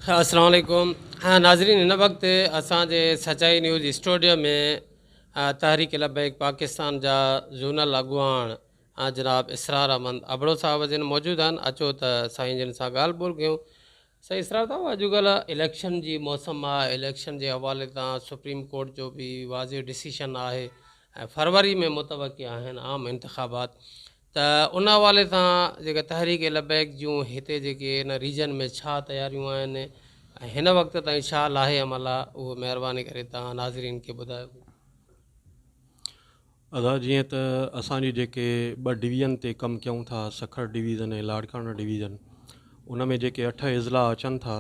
अस्सलाम वालेकुम। नाज़रीन, हिन वक़्तु असांजे सचाई न्यूज़ स्टूडियो में तहरीक लबैक पाकिस्तान जा ज़ूनल अॻुवाण जनाब इसरार अहमद अबड़ो साहब जिन मौजूदु आहिनि। अचो त साईं जिन सां ॻाल्हि ॿोल कयूं। साईं इसरार साहब, अॼुकल्ह इलेक्शन जी मौसम आहे। इलेक्शन जे हवाले सां सुप्रीम कोर्ट जो बि वाज़िह डिसीशन आहे ऐं फरवरी में मुतवक़ी आहिनि आम इंतिखाबात। त उन हवाले सां जेका तहरीक लबैक जूं हिते जेके हिन रीजन में छा तयारियूं आहिनि ऐं हिन वक़्त ताईं छा लाहे अमल आहे, उहो महिरबानी करे तव्हां नाज़रीन खे ॿुधायो। अदा जीअं त असांजी जेके ॿ डिवीज़न ते कमु कयूं था, सखर डिवीज़न ऐं लाड़काना डिवीज़न, उन में जेके 8 इज़ला अचनि था,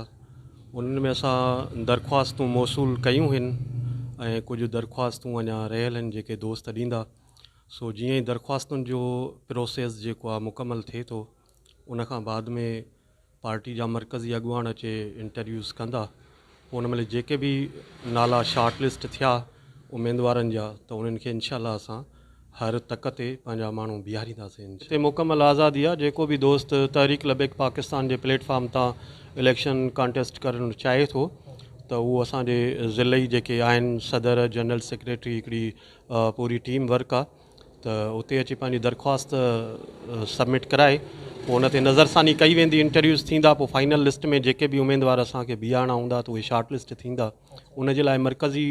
उन्हनि में असां दरख़्वास्तूं मौसूल कयूं आहिनि ऐं कुझु दरख़्वास्तूं अञा रहियल आहिनि जेके दोस्त ॾींदा। सो जीअं ई दरख़्वास्तुनि जो प्रोसेस जेको आहे मुकमल थिए थो, उन खां बाद में पार्टी जा मरकज़ी अॻुवान अचे इंटरव्यूज़ कंदा। पोइ उन महिल जेके बि नाला शॉर्ट लिस्ट थिया उमेदवारनि जा, त उन्हनि खे इनशाला असां हर तक ते पंहिंजा माण्हू बीहारींदासीं। हिते मुकमल आज़ादी आहे। जेको बि दोस्त तहरीक लबैक पाकिस्तान जे प्लेटफॉर्म तां इलेक्शन कॉन्टेस्ट करणु चाहे थो, त उहो असांजे ज़िले जेके आहिनि, सदर, जनरल सेक्रेटरी, हिकिड़ी पूरी टीम वर्क आहे, त उते अची पंहिंजी दरख़्वास्त सबमिट कराए, पोइ उन ते नज़रसानी कई वेंदी, इंटरव्यूज़ थींदा। पोइ फाइनल लिस्ट में जेके बि उमेदवार असांखे बीहारणा हूंदा त उहे शॉर्ट लिस्ट थींदा। उन जे लाइ मरकज़ी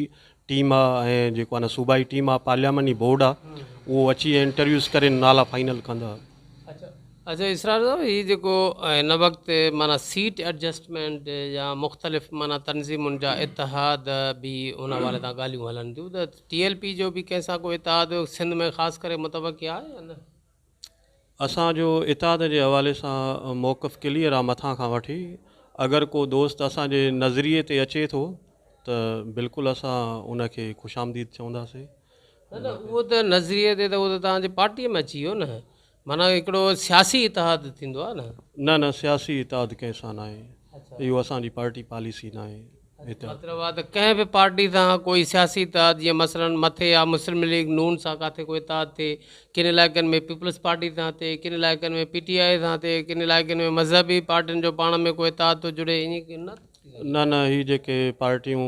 टीम आहे ऐं जेको आहे न सूबाई टीम आहे, पार्लियामेंटी बोर्ड आहे, उहो अची इंटरव्यूज़ करे नाला फाइनल कंदा। अच्छा इसरार साहब, हीउ जेको हिन वक़्तु माना सीट एडजस्टमेंट या मुख़्तलिफ़ माना तनज़ीमुनि जा इतिहाद बि उन हवाले सां ॻाल्हियूं हलनि थियूं, त TLP जो बि कंहिंसां को इतिहाद सिंध में ख़ासि करे मुतवक़ी आहे या न? असांजो इतिहाद जे हवाले सां मौक़िफ़ क्लियर आहे मथां खां वठी। अगरि को दोस्त असांजे नज़रिए ते अचे थो त बिल्कुलु असां उनखे ख़ुशि आमदीद चवंदासीं। न उहो त नज़रिए ते त उहो त तव्हांजे पार्टीअ में अची वियो न, माना हिकिड़ो सियासी इतिहाद थींदो आहे न। न सियासी इतिहाद कंहिंसां न आहे, इहो असांजी पार्टी पॉलिसी न आहे। मतिलबु आहे त कंहिं बि पार्टी सां कोई सियासी इतिहाद, जीअं मसलन मथे आहे मुस्लिम लीग नून सां किथे कोई इतिहाद थिए, किन इलाइक़नि में पीपल्स पार्टी सां थिए, किन इलाइक़नि में PTI सां थिए, किन इलाइक़नि में मज़हबी पार्टियुनि जो पाण में कोई इतिहाद थो जुड़े, ईअं न? न हीअ जेके पार्टियूं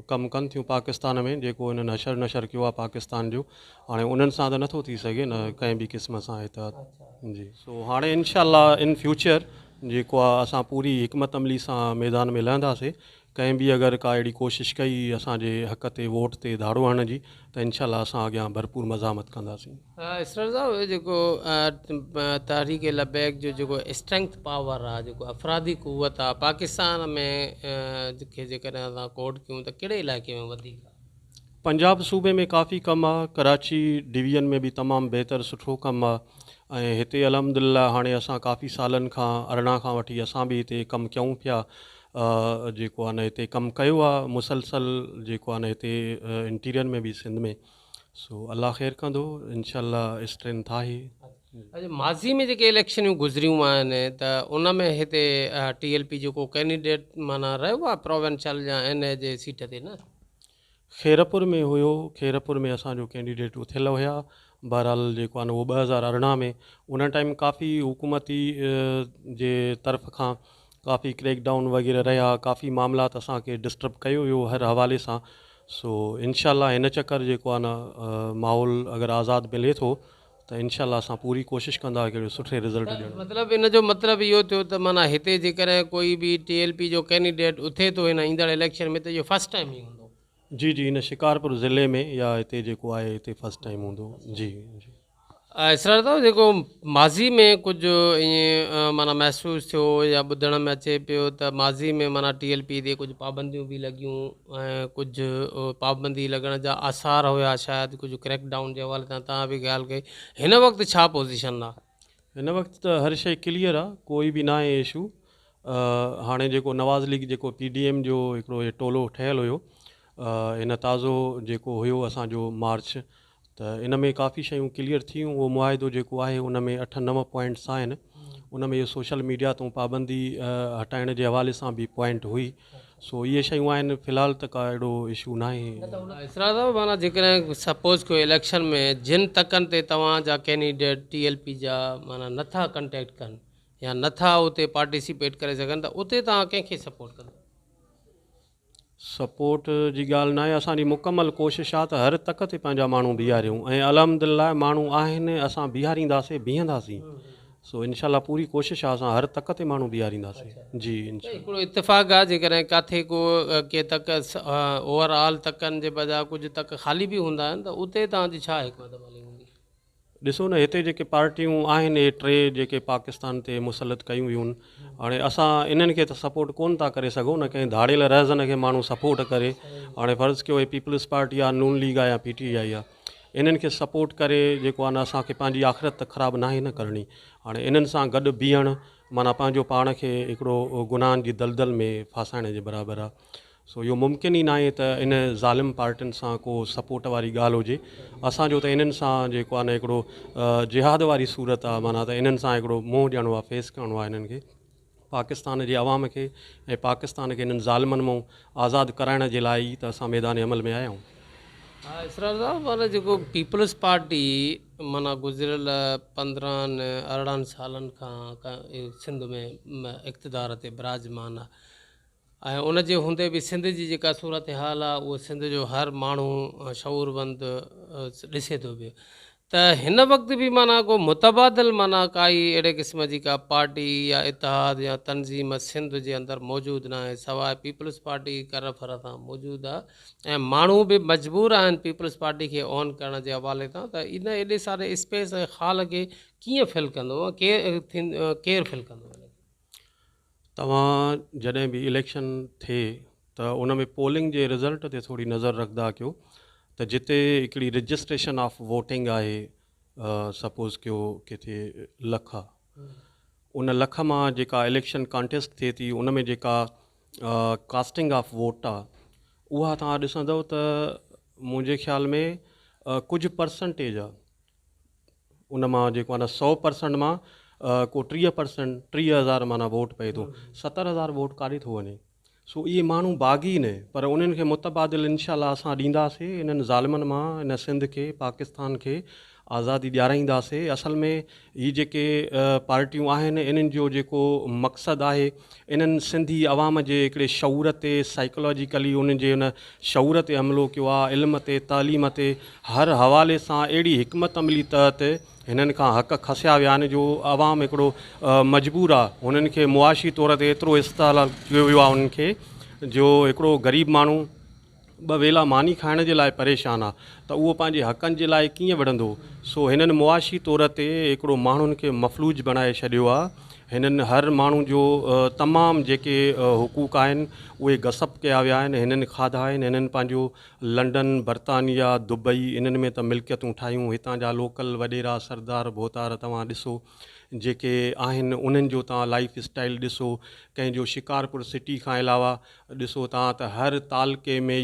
कमु कनि थियूं पाकिस्तान में, जेको हिननि नशर कयो आहे पाकिस्तान जो, हाणे उन्हनि सां त नथो थी सघे न कंहिं बि क़िस्म सां इतिहाद जी। सो हाणे इनशाला इन फ्यूचर जेको आहे असां पूरी हिकमत अमली सां मैदान में लहंदासीं। कंहिं बि अगरि का अहिड़ी कोशिशि कई असांजे हक़ ते वोट ते धाड़ो हणण जी, त इनशाला असां अॻियां भरपूर मज़ामत कंदासीं। इसरार साहब, जेको तहरीक लबैक जो जेको स्ट्रेंथ पावर आहे, जेको अफ़रादी क़ुवत आहे पाकिस्तान में, जेकॾहिं असां कोड कयूं त कहिड़े इलाइक़े में वधीक आहे? पंजाब सूबे में काफ़ी कमु आहे, कराची डिवीज़न में बि तमामु बहितरु सुठो कमु आहे, ऐं हिते अल्हम्दुलिल्लाह हाणे असां काफ़ी सालनि खां अरिड़हं खां वठी असां बि हिते कमु कयूं पिया। जेको आहे न हिते कमु कयो आहे मुसलसल, जेको आहे न हिते इंटीरियर में बि सिंध में। सो अल्लाह ख़ैरु कंदो, इनशाला स्ट्रेंथ आहे। अच्छा, माज़ी में जेके इलेक्शनियूं गुज़रियूं आहिनि त उन में हिते TLP जेको कैंडिडेट माना रहियो आहे प्रोविंशियल या NA जे सीट ते न? खैरपुर में हुयो, खैरपुर में असांजो कैंडिडेट उथियल हुया। बहरहाल जेको आहे न उहो 2018 में उन टाइम काफ़ी हुकूमती जे तरफ़ खां काफ़ी क्रैकडाउन वग़ैरह रहिया, काफ़ी मामलात असांखे डिस्टर्ब कयो हुयो हर हवाले सां। सो इनशाला हिन चकर जेको आहे न माहौल अगरि आज़ादु मिले थो त इनशाला असां पूरी कोशिशि कंदा कहिड़े सुठे रिज़ल्ट ॾियणु। मतिलबु इन जो मतिलबु इहो थियो त माना हिते जेकॾहिं कोई बि TLP जो कैंडिडेट उथे थो हिन ईंदड़ इलेक्शन में, त इहो फस्ट टाइम ई हूंदो? जी हिन शिकारपुर ज़िले में या हिते जेको आहे हिते फस्ट टाइम हूंदो जी। इसरार साहब, जेको माज़ी में कुझु ईअं माना महसूसु थियो या ॿुधण में अचे पियो त माज़ी में माना TLP ते कुझु पाबंदियूं बि लॻियूं ऐं कुझु पाबंदी लॻण जा आसार हुया, शायदि कुझु क्रैकडाउन जे हवाले सां तव्हां बि ॻाल्हि कई। हिन वक़्तु छा पोज़ीशन आहे? हिन वक़्तु त हर शइ क्लियर आहे, कोई बि न आहे इशू। हाणे जेको नवाज़ लीग जेको PDM जो हिकिड़ो टोलो ठहियलु हुयो, हिन ताज़ो जेको हुयो असांजो मार्च, त इन में काफ़ी शयूं क्लियर थियूं। उहो मुआइदो जेको आहे उन में 8-9 पॉइंट्स आहिनि। उन में इहो सोशल मीडिया तूं पाबंदी हटाइण जे हवाले सां बि पॉइंट हुई। सो इहे शयूं आहिनि, फ़िलहाल त का अहिड़ो इशू न आहे। इसरार साहब, माना जेकॾहिं सपोज़ कोई इलेक्शन में जिन तकनि ते तव्हांजा कैंडिडेट TLP जा माना नथा कंटेक्ट कनि या नथा उते पार्टिसिपेट करे सघनि, त उते तव्हां कंहिंखे सपोर्ट कंदा? सपोर्ट जी ॻाल्हि न आहे, असांजी मुकमल कोशिशि आहे त हर तक ते पंहिंजा माण्हू बीहारियूं ऐं अल्हम्दुलिल्लाह माण्हू आहिनि, असां बीहारींदासीं, बीहंदासीं। सो इनशाला पूरी कोशिशि आहे असां हर तक ते माण्हू बीहारींदासीं जी इनशा हिकिड़ो इत्तेफ़ाक़ आहे जेकॾहिं किथे को के तक ओवरऑल तकनि जे बजाय कुझु तक ख़ाली बि हूंदा आहिनि त उते तव्हांजी छा हिकमत अमली हूंदी? ॾिसो न, हिते जेके पार्टियूं आहिनि इहे टे जेके पाकिस्तान ते मुसलत कयूं वियूं आहिनि, हाणे असां इन्हनि खे त सपोर्ट कोन था करे सघूं न, कंहिं धाड़ियल रहज़न खे माण्हू सपोर्ट करे। हाणे फ़र्ज़ु कयो हे पीपल्स पार्टी आहे, नून लीग आहे या PTI आहे, इन्हनि खे सपोर्ट करे जेको आहे न असांखे पंहिंजी आख़िरत त ख़राबु नाहे न करणी। हाणे इन्हनि सां गॾु बीहणु माना पंहिंजो पाण खे हिकिड़ो गुनाहनि जी दलदल में फासाइण जे बराबरि आहे। सो इहो मुमकिन ई न आहे त इन ज़ालिम पार्टियुनि सां को सपोर्ट वारी ॻाल्हि हुजे। असांजो त इन्हनि सां जेको आहे न हिकिड़ो जिहाद वारी सूरत आहे, माना त इन्हनि सां हिकिड़ो मुंहुं ॾियणो आहे, फेस करिणो आहे इन्हनि खे, पाकिस्तान जे अवाम खे ऐं पाकिस्तान खे इन्हनि ज़ालिमनि मां आज़ादु कराइण जे लाइ ई त असां मैदान अमल में आया आहियूं। हा इसरार साहब, माना जेको पीपल्स पार्टी माना गुज़िरियल 15-18 सालनि खां सिंध में इक़्तिदार ते विराजमान आहे ऐं उन जे हूंदे बि सिंध जी जेका सूरत हाल आहे उहो सिंध जो हर माण्हू शऊरबंद ॾिसे थो पियो। त हिन वक़्तु बि माना को मुतबादिल माना काई अहिड़े क़िस्म जी का पार्टी या इतिहाद या तनज़ीम सिंध जे अंदरि मौजूदु न आहे, सवाइ पीपल्स पार्टी कर फर सां मौजूदु आहे ऐं माण्हू बि मजबूर आहिनि पीपल्स पार्टी खे ऑन करण जे हवाले सां। त इन एॾे सारे स्पेस ऐं ख़ाल खे कीअं फिल कंदो, केरु फिल कंदो? तव्हां जॾहिं बि इलेक्शन थिए त उन में पोलिंग जे रिज़ल्ट ते थोरी नज़र रखंदा कयो त जिते हिकिड़ी रजिस्ट्रेशन ऑफ वोटिंग आहे, सपोज़ कयो किथे लख आहे, उन लख मां जेका इलेक्शन कॉन्टेस्ट थिए थी उन में जेका कास्टिंग ऑफ वोट आहे उहा तव्हां ॾिसंदव त मुंहिंजे ख़्याल में कुझु परसेंटेज आहे उन मां जेको आहे न 100% मां को 30%, 30,000 माना वोट पए थो, 70,000 वोट काॾे थो वञे। सो इहे माण्हू बाग़ी न, पर उन्हनि खे मुतबादिल इनशाला असां ॾींदासीं, इन्हनि ज़ालिमनि मां इन सिंध खे, पाकिस्तान खे आज़ादी ॾियाराईंदासीं। असल में हीअ जेके पार्टियूं आहिनि इन्हनि जो जेको मक़सदु आहे इन्हनि सिंधी अवाम जे हिकिड़े शऊर ते साइकोलॉजिकली उन जे उन शऊर ते हमिलो कयो आहे, इल्म ते, तालीम ते, हर हवाले सां अहिड़ी हिकमत अमली तहत हिननि खां हक़ खसिया विया आहिनि जो अवाम हिकिड़ो मजबूर आहे। हुननि खे मुआशी तौर ते एतिरो इस्तेमालु कयो वियो आहे उन्हनि खे जो हिकिड़ो ग़रीब माण्हू 2 वेला मानी खाइण जे लाइ परेशान आहे त उहो पंहिंजे हक़नि जे लाइ कीअं विढ़ंदो। सो हिननि मुआशी तौर ते हिकिड़ो माण्हुनि खे मफ़लूज बणाए छॾियो आहे। हिननि हर माण्हू जो तमामु जेके हुकूक आहिनि उहे गसब कया विया आहिनि, हिननि खाधा आहिनि, हिननि पंहिंजो लंडन, बर्तानिया, दुबई इन्हनि में त मिल्कियतूं ठाहियूं। हितां जा लोकल वॾेरा सरदार भोतार तव्हां ॾिसो जेके आहिनि उन्हनि जो तव्हां लाइफ स्टाइल ॾिसो, कंहिंजो शिकारपुर सिटी खां अलावा ॾिसो तव्हां त हर तालके में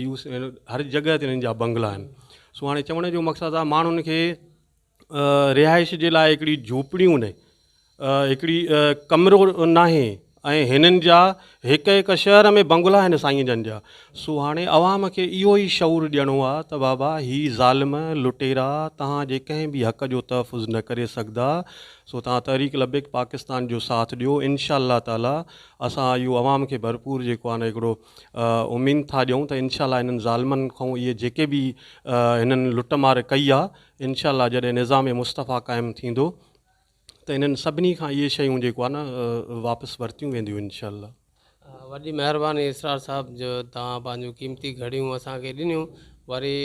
हर जॻह ते हिननि जा बंगला आहिनि। सो हाणे चवण जो मक़सदु आहे माण्हुनि खे रिहाइश जे लाइ हिकिड़ी झूपड़ियूं न, हिकिड़ी कमिरो नाहे ऐं हिननि जा हिकु शहर में बंगला आहिनि साईं जन जा। सो हाणे अवाम खे इहो ई शऊर ॾियणो आहे त बाबा हीअ ज़ालिम लुटेरा तव्हांजे कंहिं बि हक़ जो तहफ़ुज़ न करे सघंदा। सो तव्हां तहरीक लबैक पाकिस्तान जो साथ ॾियो, इंशाअल्लाह ताला असां इहो अवाम खे भरपूर जेको आहे न हिकिड़ो उमीद था ॾियूं त इंशाअल्लाह हिननि ज़ालिमनि खां इहे जेके बि हिननि लुटमार कई आहे इंशाअल्लाह जॾहिं निज़ाम मुस्तफ़ा क़ाइमु थींदो त इन्हनि सभिनी खां इहे शयूं जेको आहे न वापसि वरितियूं वेंदियूं इंशाअल्लाह। वॾी महिरबानी इसरार साहब जो तव्हां पंहिंजूं क़ीमती घड़ियूं असांखे ॾिनियूं। वरी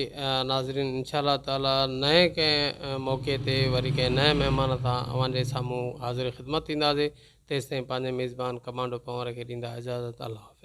नाज़रीन इंशाअल्लाह ताला नए कंहिं मौक़े ते वरी कंहिं नए महिमान सां अव्हांजे साम्हूं हाज़िर ख़िदमत थींदासीं। तेसिताईं पंहिंजे मेज़बान कमांडो पंवर खे ॾींदा इजाज़त। अल्लाह।